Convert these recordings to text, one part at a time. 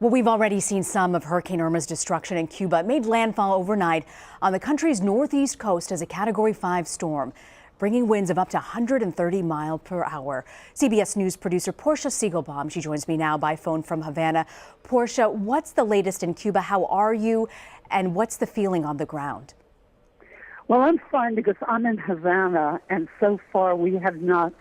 Well, we've already seen some of Hurricane Irma's destruction in Cuba. It made landfall overnight on the country's northeast coast as a Category 5 storm, bringing winds of up to 130 miles per hour. CBS News producer Portia Siegelbaum, she joins me now by phone from Havana. Portia, what's the latest in Cuba? How are you? And what's the feeling on the ground? Well, I'm fine because I'm in Havana, and so far we have not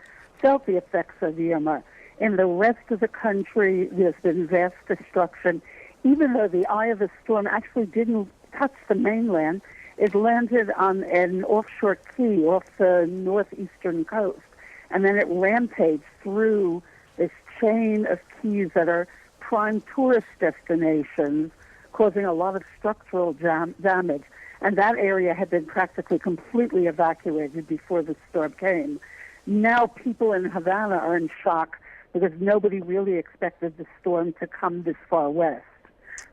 felt the effects of Irma. In the rest of the country, there's been vast destruction. Even though the eye of the storm actually didn't touch the mainland, it landed on an offshore key off the northeastern coast. And then it rampaged through this chain of keys that are prime tourist destinations, causing a lot of structural damage. And that area had been practically completely evacuated before the storm came. Now people in Havana are in shock because nobody really expected the storm to come this far west.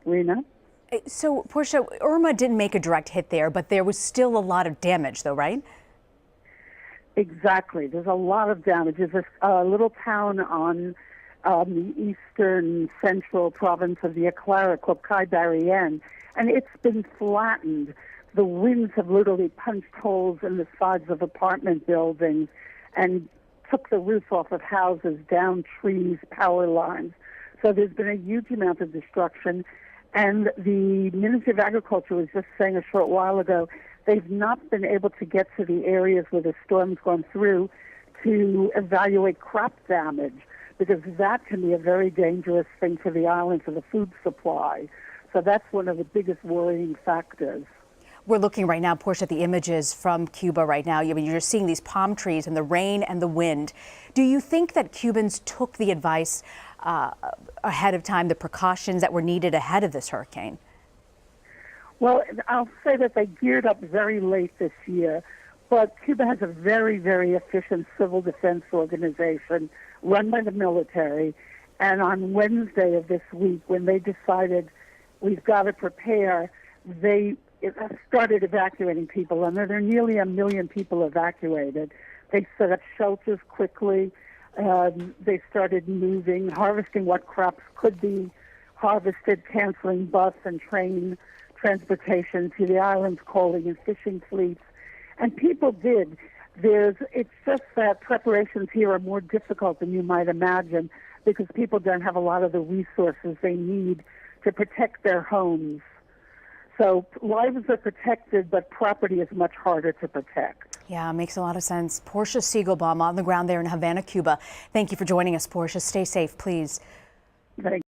Rena? So, Portia, Irma didn't make a direct hit there, but there was still a lot of damage, though, right? Exactly. There's a lot of damage. There's a little town on the eastern central province of the Aclara called Caibarien, and it's been flattened. The winds have literally punched holes in the sides of apartment buildings and took the roof off of houses, down trees, power lines. So there's been a huge amount of destruction. And the Ministry of Agriculture was just saying a short while ago, they've not been able to get to the areas where the storm's gone through to evaluate crop damage, because that can be a very dangerous thing for the island, for the food supply. So that's one of the biggest worrying factors. We're looking right now, Portia, at the images from Cuba right now. I mean, you're seeing these palm trees and the rain and the wind. Do you think that Cubans took the advice ahead of time, the precautions that were needed ahead of this hurricane? Well, I'll say that they geared up very late this year, but Cuba has a very, very efficient civil defense organization run by the military. And on Wednesday of this week, when they decided we've got to prepare, they started evacuating people, and there are nearly 1 million people evacuated. They set up shelters quickly. They started moving, harvesting what crops could be harvested, canceling bus and train transportation to the islands, calling in fishing fleets. And people did. It's just that preparations here are more difficult than you might imagine because people don't have a lot of the resources they need to protect their homes. So lives are protected, but property is much harder to protect. Yeah, makes a lot of sense. Portia Siegelbaum on the ground there in Havana, Cuba. Thank you for joining us, Portia. Stay safe, please. Thank you.